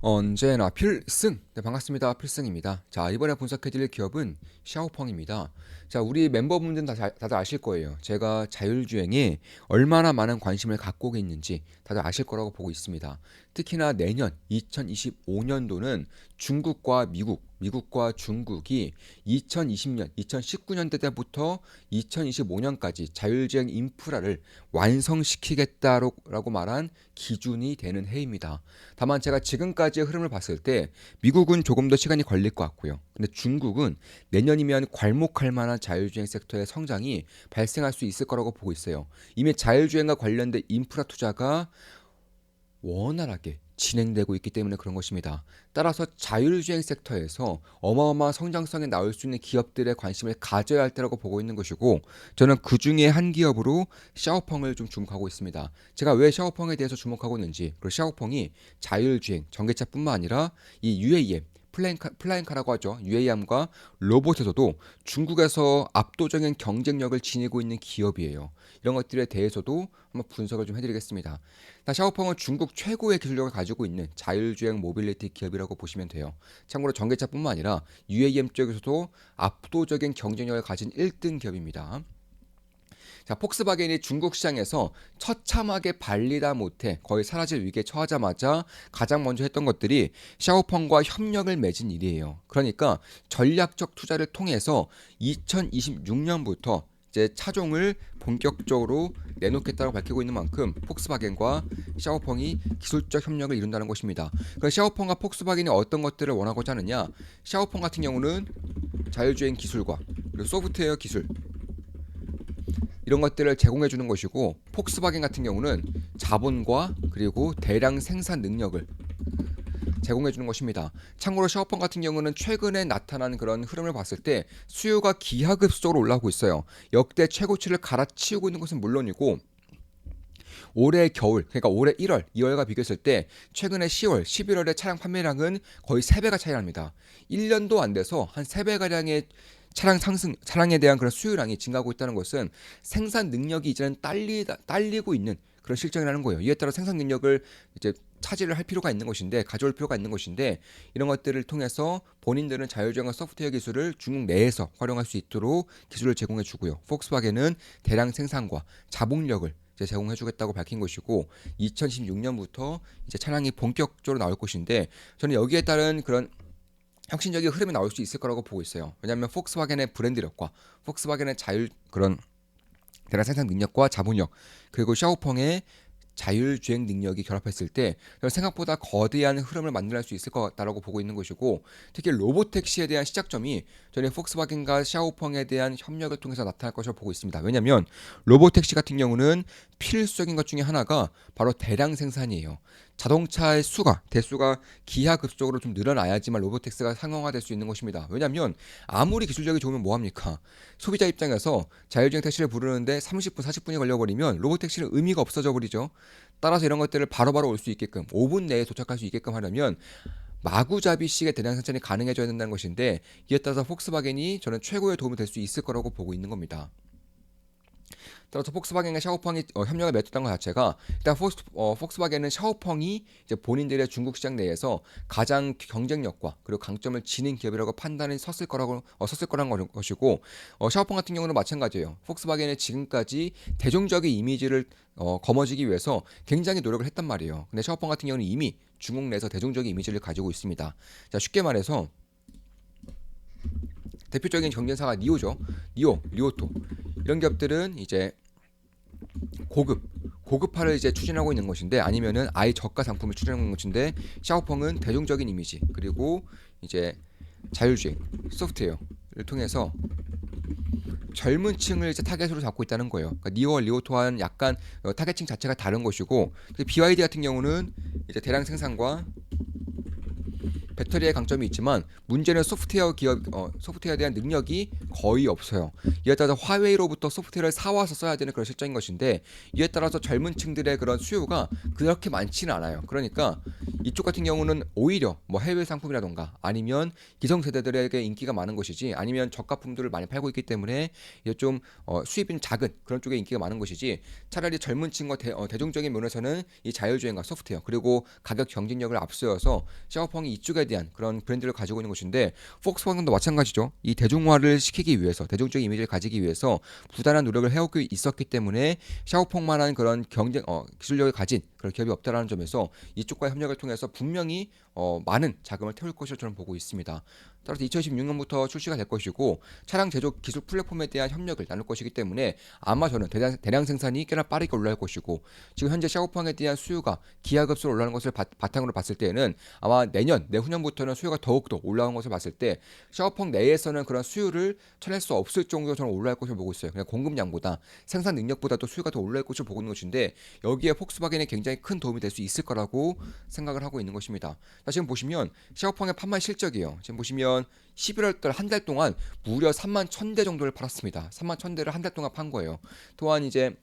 언제나 필승! 네, 반갑습니다. 필승입니다. 자, 이번에 분석해드릴 기업은 샤오펑입니다. 자, 우리 멤버분들은 다들 아실 거예요. 제가 자율주행에 얼마나 많은 관심을 갖고 있는지 다들 아실 거라고 보고 있습니다. 특히나 내년 2025년도는 중국과 미국과 중국이 2020년, 2019년대 때부터 2025년까지 자율주행 인프라를 완성시키겠다라고 말한 기준이 되는 해입니다. 다만 제가 지금까지의 흐름을 봤을 때 미국은 조금 더 시간이 걸릴 것 같고요. 근데 중국은 내년이면 괄목할 만한 자율주행 섹터의 성장이 발생할 수 있을 거라고 보고 있어요. 이미 자율주행과 관련된 인프라 투자가 원활하게 진행되고 있기 때문에 그런 것입니다. 따라서 자율주행 섹터에서 어마어마한 성장성이 나올 수 있는 기업들의 관심을 가져야 할 때라고 보고 있는 것이고, 저는 그 중에 한 기업으로 샤오펑을 좀 주목하고 있습니다. 제가 왜 샤오펑에 대해서 주목하고 있는지, 그리고 샤오펑이 자율주행 전기차뿐만 아니라 이 UAM 플라잉카라고 하죠. UAM과 로봇에서도 중국에서 압도적인 경쟁력을 지니고 있는 기업이에요. 이런 것들에 대해서도 한번 분석을 좀 해드리겠습니다. 샤오펑은 중국 최고의 기술력을 가지고 있는 자율주행 모빌리티 기업이라고 보시면 돼요. 참고로 전기차뿐만 아니라 UAM 쪽에서도 압도적인 경쟁력을 가진 1등 기업입니다. 자, 폭스바겐이 중국 시장에서 처참하게 발리다 못해 거의 사라질 위기에 처하자마자 가장 먼저 했던 것들이 샤오펑과 협력을 맺은 일이에요. 그러니까 전략적 투자를 통해서 2026년부터 이제 차종을 본격적으로 내놓겠다고 밝히고 있는 만큼 폭스바겐과 샤오펑이 기술적 협력을 이룬다는 것입니다. 그럼 샤오펑과 폭스바겐이 어떤 것들을 원하고자 하느냐? 샤오펑 같은 경우는 자율주행 기술과 그리고 소프트웨어 기술 이런 것들을 제공해 주는 것이고, 폭스바겐 같은 경우는 자본과 그리고 대량 생산 능력을 제공해 주는 것입니다. 참고로 샤오펑 같은 경우는 최근에 나타난 그런 흐름을 봤을 때 수요가 기하급수적으로 올라오고 있어요. 역대 최고치를 갈아치우고 있는 것은 물론이고, 올해 겨울, 그러니까 올해 1월, 2월과 비교했을 때 최근에 10월, 11월의 차량 판매량은 거의 3배가 차이 납니다. 1년도 안 돼서 한 3배가량의 차량에 대한 그런 수요량이 증가하고 있다는 것은 생산 능력이 이제는 딸리고 있는 그런 실정이라는 거예요. 이에 따라 생산 능력을 이제 차지를 할 필요가 있는 것인데, 가져올 필요가 있는 것인데, 이런 것들을 통해서 본인들은 자율주행과 소프트웨어 기술을 중국 내에서 활용할 수 있도록 기술을 제공해 주고요. 폭스바겐은 대량 생산과 자봉력을 제공해 주겠다고 밝힌 것이고, 2016년부터 이제 차량이 본격적으로 나올 것인데, 저는 여기에 따른 그런 혁신적인 흐름이 나올 수 있을 거라고 보고 있어요. 왜냐하면 폭스바겐의 브랜드력과 폭스바겐의 그런 대량 생산 능력과 자본력, 그리고 샤오펑의 자율주행 능력이 결합했을 때 생각보다 거대한 흐름을 만들어낼 수 있을 것 같다라고 보고 있는 것이고, 특히 로보택시에 대한 시작점이 저는 폭스바겐과 샤오펑에 대한 협력을 통해서 나타날 것으로 보고 있습니다. 왜냐하면 로보택시 같은 경우는 필수적인 것 중에 하나가 바로 대량 생산이에요. 자동차의 대수가 기하급수적으로 좀 늘어나야지만 로보택시가 상용화될 수 있는 것입니다. 왜냐하면 아무리 기술력이 좋으면 뭐합니까? 소비자 입장에서 자율주행 택시를 부르는데 30분, 40분이 걸려버리면 로보택시는 의미가 없어져 버리죠. 따라서 이런 것들을 바로바로 올 수 있게끔 5분 내에 도착할 수 있게끔 하려면 마구잡이식의 대량 생산이 가능해져야 된다는 것인데, 이에 따라서 폭스바겐이 저는 최고의 도움이 될 수 있을 거라고 보고 있는 겁니다. 따라서 폭스바겐과 샤오펑이 협력을 맺었다는 것 자체가, 일단 폭스바겐은 샤오펑이 이제 본인들의 중국 시장 내에서 가장 경쟁력과 그리고 강점을 지닌 기업이라고 판단이 섰을 거라는 것이고, 샤오펑 같은 경우는 마찬가지예요. 폭스바겐이 지금까지 대중적인 이미지를 거머쥐기 위해서 굉장히 노력을 했단 말이에요. 근데 샤오펑 같은 경우는 이미 중국 내에서 대중적인 이미지를 가지고 있습니다. 자, 쉽게 말해서 대표적인 경쟁사가 니오죠. 리오토 이런 기업들은 이제 고급화를 이제 추진하고 있는 것인데, 아니면은 아예 저가 상품을 추진하고 있는 것인데, 샤오펑은 대중적인 이미지 그리고 이제 자율주행 소프트웨어를 통해서 젊은 층을 이제 타겟으로 잡고 있다는 거예요. 그러니까 니오와 리오토와는 약간 타겟층 자체가 다른 것이고, BYD 같은 경우는 이제 대량 생산과 배터리의 강점이 있지만 문제는 소프트웨어에 대한 능력이 거의 없어요. 이에 따라서 화웨이로부터 소프트웨어를 사와서 써야 되는 그런 실정인 것인데 이에 따라서 젊은 층들의 그런 수요가 그렇게 많지는 않아요. 그러니까 이쪽 같은 경우는 오히려 뭐 해외 상품이라던가 아니면 기성세대들에게 인기가 많은 것이지 아니면 저가품들을 많이 팔고 있기 때문에 이제 좀 수입이 작은 그런 쪽에 인기가 많은 것이지 차라리 젊은 층과 대중적인 면에서는 이 자율주행과 소프트웨어 그리고 가격 경쟁력을 앞서서 샤오펑이 이쪽에 대한 그런 브랜드를 가지고 있는 것인데 폭스바겐도 마찬가지죠. 이 대중화를 시키기 위해서 대중적인 이미지를 가지기 위해서 부단한 노력을 해오고 있었기 때문에 샤오펑만한 그런 기술력을 가진 그런 기업이 없다라는 점에서 이쪽과 협력을 통해서 분명히 많은 자금을 태울 것으로 저는 보고 있습니다. 따라서 2016년부터 출시가 될 것이고 차량 제조 기술 플랫폼에 대한 협력을 나눌 것이기 때문에 아마 저는 대량 생산이 꽤나 빠르게 올라갈 것이고 지금 현재 샤오펑에 대한 수요가 기하급수로 올라가는 것을 바탕으로 봤을 때에는 아마 내후년부터는 수요가 더욱더 올라오는 것을 봤을 때 샤오펑 내에서는 그런 수요를 쳐낼 수 없을 정도로 저는 올라갈 것을 보고 있어요. 그냥 공급량보다 생산 능력보다도 수요가 더 올라갈 것을 보고 있는 것인데 여기에 폭스바겐이 굉장히 큰 도움이 될 수 있을 거라고 생각을 하고 있는 것입니다. 자, 지금 보시면 샤오펑의 판매 실적이에요. 지금 보시면 11월 달 한 달 동안 무려 3만 1,000대 정도를 팔았습니다. 3만 1,000대를 한 달 동안 판 거예요. 또한 이제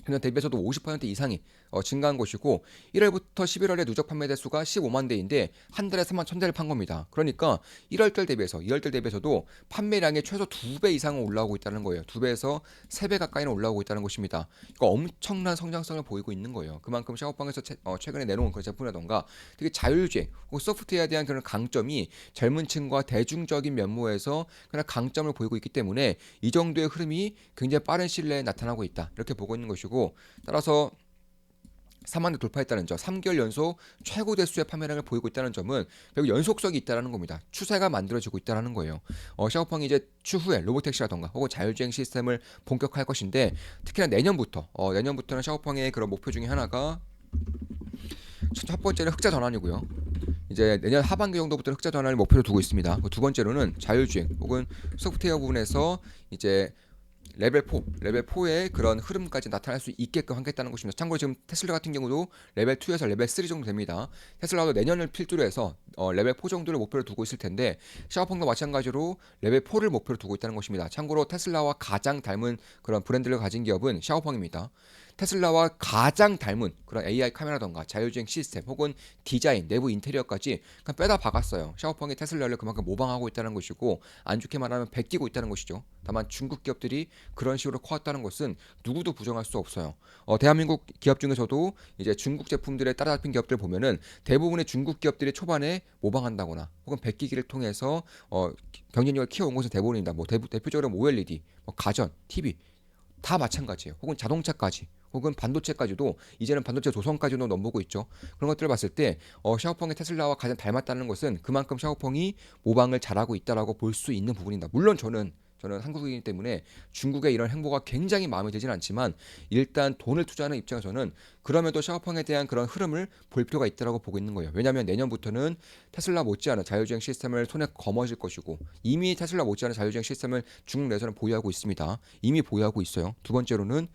그냥 대비해서도 50% 이상이 증가한 것이고 1월부터 11월에 누적 판매 대수가 15만 대인데 한 달에 3만 1,000대를 판 겁니다. 그러니까 1월 달 대비해서 2월 달 대비해서도 판매량이 최소 2배 이상은 올라오고 있다는 거예요. 2배에서 3배 가까이는 올라오고 있다는 것입니다. 이거 엄청난 성장성을 보이고 있는 거예요. 그만큼 샤오펑에서 최근에 내놓은 그런 제품이라던가 되게 자율주행 혹은 소프트웨어에 대한 그런 강점이 젊은 층과 대중적인 면모에서 그런 강점을 보이고 있기 때문에 이 정도의 흐름이 굉장히 빠른 시일 내에 나타나고 있다. 이렇게 보고 있는 것이고 따라서 4만 대 돌파했다는 점, 3개월 연속 최고 대수의 판매량을 보이고 있다는 점은 결국 연속성이 있다는 겁니다. 추세가 만들어지고 있다는 거예요. 샤오펑이 이제 추후에 로보택시라던가 혹은 자율주행 시스템을 본격화할 것인데 특히나 내년부터는 샤오펑의 그런 목표 중에 하나가 첫 번째는 흑자 전환이고요. 이제 내년 하반기 정도부터 흑자 전환을 목표로 두고 있습니다. 두 번째로는 자율주행 혹은 소프트웨어 부분에서 이제 레벨 4의 그런 흐름까지 나타날 수 있게끔 하겠다는 것입니다. 참고로 지금 테슬라 같은 경우도 레벨 2에서 레벨 3 정도 됩니다. 테슬라도 내년을 필두로 해서 레벨 4 정도를 목표로 두고 있을 텐데 샤오펑도 마찬가지로 레벨 4를 목표로 두고 있다는 것입니다. 참고로 테슬라와 가장 닮은 그런 브랜드를 가진 기업은 샤오펑입니다. 테슬라와 가장 닮은 그런 AI 카메라던가 자율주행 시스템 혹은 디자인, 내부 인테리어까지 그냥 빼다 박았어요. 샤오펑이 테슬라를 그만큼 모방하고 있다는 것이고 안 좋게 말하면 베끼고 있다는 것이죠. 다만 중국 기업들이 그런 식으로 커왔다는 것은 누구도 부정할 수 없어요. 대한민국 기업 중에서도 이제 중국 제품들에 따라잡힌 기업들 보면은 대부분의 중국 기업들이 초반에 모방한다거나 혹은 베끼기를 통해서 경쟁력을 키워온 것은 대부분입니다. 뭐 대표적으로 OLED, 가전, TV 다 마찬가지예요. 혹은 자동차까지 혹은 반도체까지도 이제는 반도체 조선까지도 넘보고 있죠. 그런 것들을 봤을 때 샤오펑이 테슬라와 가장 닮았다는 것은 그만큼 샤오펑이 모방을 잘하고 있다라고 볼 수 있는 부분입니다. 물론 저는 한국이기 때문에 중국의 이런 행보가 굉장히 마음에 들진 않지만 일단 돈을 투자하는 입장에서는 그럼에도 샤오펑에 대한 그런 흐름을 볼 필요가 있다고 보고 있는 거예요. 왜냐하면 내년부터는 테슬라 못지않은 자율주행 시스템을 손에 거머쥘 것이고 이미 테슬라 못지않은 자율주행 시스템을 중국 내에서는 보유하고 있습니다. 이미 보유하고 있어요. 두 번째로는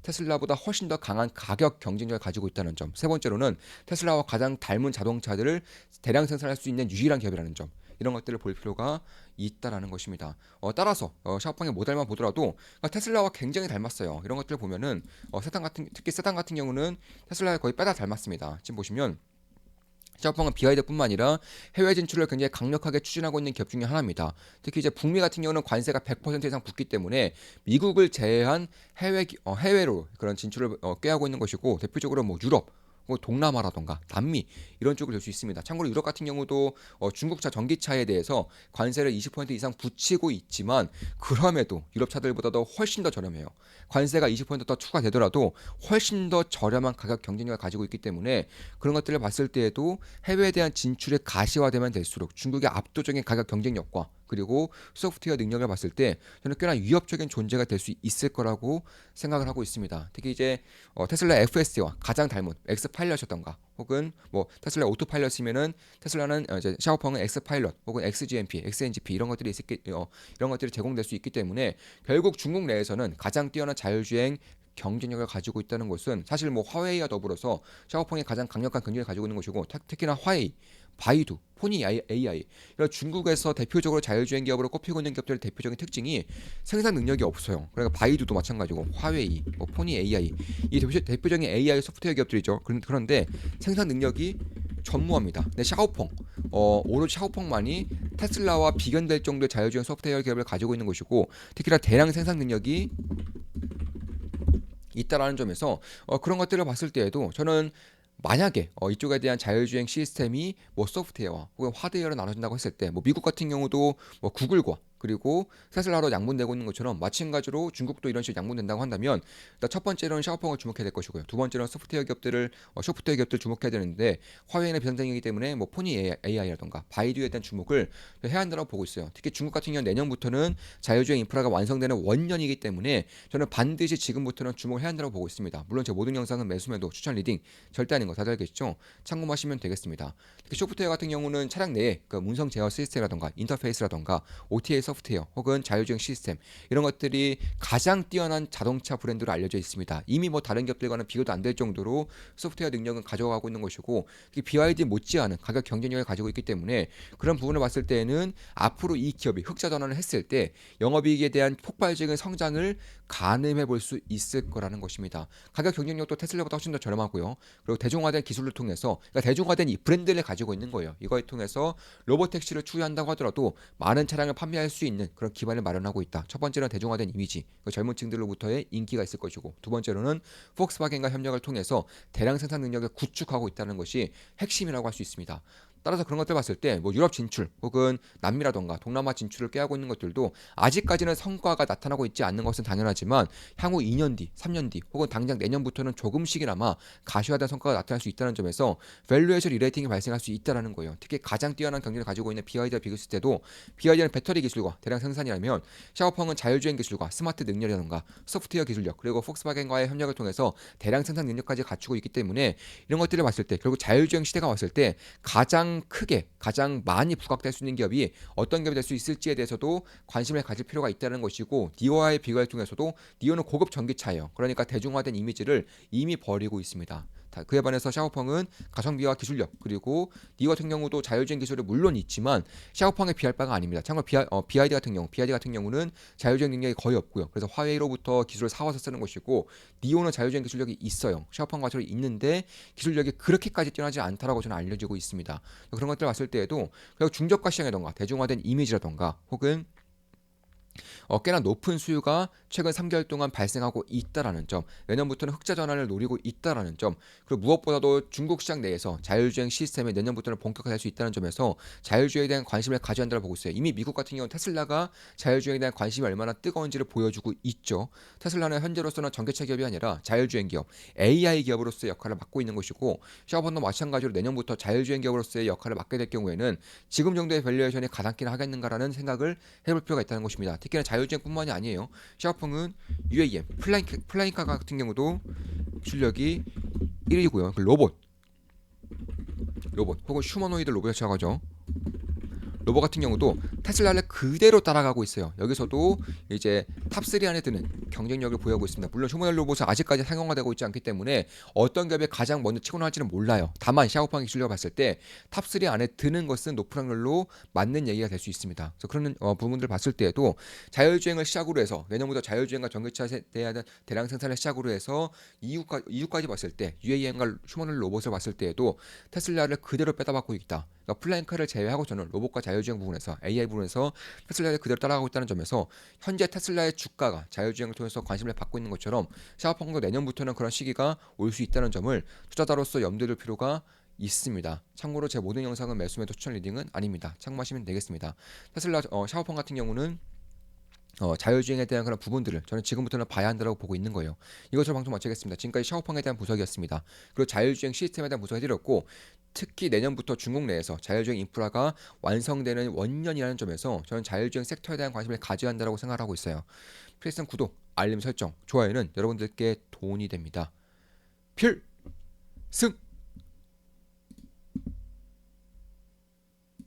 테슬라보다 훨씬 더 강한 가격 경쟁력을 가지고 있다는 점. 세 번째로는 테슬라와 가장 닮은 자동차들을 대량 생산할 수 있는 유일한 기업이라는 점. 이런 것들을 볼 필요가 있다라는 것입니다. 따라서 샤오펑의 모델만 보더라도 테슬라와 굉장히 닮았어요. 이런 것들을 보면은 특히 세단 같은 경우는 테슬라에 거의 빼다 닮았습니다. 지금 보시면 샤오펑은 BYD뿐만 아니라 해외 진출을 굉장히 강력하게 추진하고 있는 기업 중에 하나입니다. 특히 이제 북미 같은 경우는 관세가 100% 이상 붙기 때문에 미국을 제외한 해외로 그런 진출을 꾀하고 있는 것이고 대표적으로 뭐 유럽 뭐 동남아라던가 남미 이런 쪽을 될 수 있습니다. 참고로 유럽 같은 경우도 중국차 전기차에 대해서 관세를 20% 이상 붙이고 있지만 그럼에도 유럽 차들보다도 훨씬 더 저렴해요. 관세가 20%더 추가되더라도 훨씬 더 저렴한 가격 경쟁력을 가지고 있기 때문에 그런 것들을 봤을 때에도 해외에 대한 진출이 가시화되면 될수록 중국의 압도적인 가격 경쟁력과 그리고 소프트웨어 능력을 봤을 때 저는 꽤나 위협적인 존재가 될 수 있을 거라고 생각을 하고 있습니다. 특히 이제 테슬라 FSD와 가장 닮은 엑스파일럿이었던가 혹은 뭐 테슬라 오토파일럿이면은 테슬라는 이제 샤오펑은 엑스파일럿 혹은 XGMP, XNGP 이런 것들이 제공될 수 있기 때문에 결국 중국 내에서는 가장 뛰어난 자율주행 경쟁력을 가지고 있다는 것은 사실 뭐 화웨이와 더불어서 샤오펑이 가장 강력한 경쟁력을 가지고 있는 것이고 특히나 화웨이, 바이두, 포니 AI 이런 중국에서 대표적으로 자율주행 기업으로 꼽히고 있는 기업들의 대표적인 특징이 생산 능력이 없어요. 그러니까 바이두도 마찬가지고 화웨이, 뭐 포니 AI 이 대표적인 AI 소프트웨어 기업들이죠. 그런데 생산 능력이 전무합니다. 근데 샤오펑, 오로지 샤오펑만이 테슬라와 비견될 정도의 자율주행 소프트웨어 기업을 가지고 있는 것이고 특히나 대량 생산 능력이 있다라는 점에서 그런 것들을 봤을 때에도 저는 만약에 이쪽에 대한 자율주행 시스템이 뭐 소프트웨어와 혹은 하드웨어로 나눠진다고 했을 때 뭐 미국 같은 경우도 뭐 구글과 그리고 테슬라로 양분되고 있는 것처럼 마찬가지로 중국도 이런 식으로 양분된다고 한다면 일단 첫 번째로는 샤오펑을 주목해야 될 것이고요. 두 번째로는 소프트웨어 기업들 주목해야 되는데 화웨이는 비상장이기 때문에 뭐 포니 AI라던가 바이두에 대한 주목을 해야 한다고 보고 있어요. 특히 중국 같은 경우는 내년부터는 자율주행 인프라가 완성되는 원년이기 때문에 저는 반드시 지금부터는 주목을 해야 한다고 보고 있습니다. 물론 제 모든 영상은 매수매도 추천 리딩 절대 아닌 거 다들 알겠죠? 참고하시면 되겠습니다. 특히 소프트웨어 같은 경우는 차량 내에 그 문성 제어 시스템이라던가 인터페이스라던가 OTA 소프트웨어 혹은 자율주행 시스템 이런 것들이 가장 뛰어난 자동차 브랜드로 알려져 있습니다. 이미 뭐 다른 기업들과는 비교도 안 될 정도로 소프트웨어 능력은 가져가고 있는 것이고 BYD 못지않은 가격 경쟁력을 가지고 있기 때문에 그런 부분을 봤을 때는 앞으로 이 기업이 흑자 전환을 했을 때 영업이익에 대한 폭발적인 성장을 가늠해 볼 수 있을 거라는 것입니다. 가격 경쟁력도 테슬라보다 훨씬 더 저렴하고요. 그리고 대중화된 기술을 통해서 그러니까 대중화된 이 브랜드를 가지고 있는 거예요. 이거에 통해서 로보택시를 추구한다고 하더라도 많은 차량을 판매할 수 있는 그런 기반을 마련하고 있다. 첫 번째는 대중화된 이미지, 그 젊은 층들로부터의 인기가 있을 것이고 두 번째로는 폭스바겐과 협력을 통해서 대량 생산 능력을 구축하고 있다는 것이 핵심이라고 할 수 있습니다. 따라서 그런 것들 봤을 때 뭐 유럽 진출 혹은 남미라던가 동남아 진출을 꾀하고 있는 것들도 아직까지는 성과가 나타나고 있지 않는 것은 당연하지만 향후 2년 뒤, 3년 뒤 혹은 당장 내년부터는 조금씩이나마 가시화된 성과가 나타날 수 있다는 점에서 밸류에이션 리레이팅이 발생할 수 있다는 거예요. 특히 가장 뛰어난 경쟁을 가지고 있는 BYD와 비교했을 때도 BYD는 배터리 기술과 대량 생산이라면 샤오펑은 자율주행 기술과 스마트 능력이라던가 소프트웨어 기술력 그리고 폭스바겐과의 협력을 통해서 대량 생산 능력까지 갖추고 있기 때문에 이런 것들을 봤을 때 결국 자율주행 시대가 왔을 때 가장 크게 가장 많이 부각될 수 있는 기업이 어떤 기업이 될 수 있을지에 대해서도 관심을 가질 필요가 있다는 것이고 니오와의 비교를 통해서도 니오는 고급 전기차예요. 그러니까 대중화된 이미지를 이미 버리고 있습니다. 그에 반해서 샤오펑은 가성비와 기술력 그리고 니오 같은 경우도 자율주행 기술이 물론 있지만 샤오펑에 비할 바가 아닙니다. 참고로 BYD 같은 경우는 자율주행 능력이 거의 없고요. 그래서 화웨이로부터 기술을 사와서 쓰는 것이고 니오는 자율주행 기술력이 있어요. 샤오펑과 기술이 있는데 기술력이 그렇게까지 뛰어나지 않다라고 저는 알려지고 있습니다. 그런 것들을 봤을 때에도 결국 중저가 시장이라던가 대중화된 이미지라던가 혹은 꽤나 높은 수요가 최근 3개월 동안 발생하고 있다라는 점, 내년부터는 흑자 전환을 노리고 있다라는 점, 그리고 무엇보다도 중국 시장 내에서 자율주행 시스템이 내년부터는 본격화될 수 있다는 점에서 자율주행에 대한 관심을 가져야 한다고 보고 있어요. 이미 미국 같은 경우는 테슬라가 자율주행에 대한 관심이 얼마나 뜨거운지를 보여주고 있죠. 테슬라는 현재로서는 전기차 기업이 아니라 자율주행 기업, AI 기업으로서의 역할을 맡고 있는 것이고 샤오펑도 마찬가지로 내년부터 자율주행 기업으로서의 역할을 맡게 될 경우에는 지금 정도의 밸류에이션이 가당키나 하겠는가라는 생각을 해볼 필요가 있다는 것입니다. 특히나 자율주행뿐만이 아니에요. 샤오펑은 UAM, 플라잉카 같은 경우도 출력이 1위고요. 로봇 혹은 휴머노이드 로봇을 찾아가죠. 로봇 같은 경우도 테슬라를 그대로 따라가고 있어요. 여기서도 이제 탑3 안에 드는 경쟁력을 보유하고 있습니다. 물론 휴머노이드 로봇은 아직까지 상용화되고 있지 않기 때문에 어떤 기업이 가장 먼저 치고 나갈지는 몰라요. 다만 샤오펑의 기술력을 봤을 때 탑3 안에 드는 것은 높은 확률로 맞는 얘기가 될 수 있습니다. 그래서 그런 부분들을 봤을 때에도 자율주행을 시작으로 해서 내년부터 자율주행과 전기차에 대한 대량 생산을 시작으로 해서 이후까지 봤을 때 UAM과 휴머노이드 로봇을 봤을 때에도 테슬라를 그대로 빼다박고 있다. 그러니까 플랭크를 제외하고 저는 로봇과 자율주행 부분에서 AI 부분에서 테슬라를 그대로 따라가고 있다는 점에서 현재 테슬라의 주가가 자율주행을 통해서 관심을 받고 있는 것처럼 샤오펑도 내년부터는 그런 시기가 올 수 있다는 점을 투자자로서 염두에 둘 필요가 있습니다. 참고로 제 모든 영상은 매수매도 추천 리딩은 아닙니다. 참고하시면 되겠습니다. 테슬라 샤오펑 같은 경우는 자율주행에 대한 그런 부분들을 저는 지금부터는 봐야 한다고 보고 있는 거예요. 이것으로 방송 마치겠습니다. 지금까지 샤오펑에 대한 분석이었습니다. 그리고 자율주행 시스템에 대한 분석해드렸고 특히 내년부터 중국 내에서 자율주행 인프라가 완성되는 원년이라는 점에서 저는 자율주행 섹터에 대한 관심을 가져야 한다고 생각하고 있어요. 필승 구독, 알림 설정, 좋아요는 여러분들께 도움이 됩니다. 필승!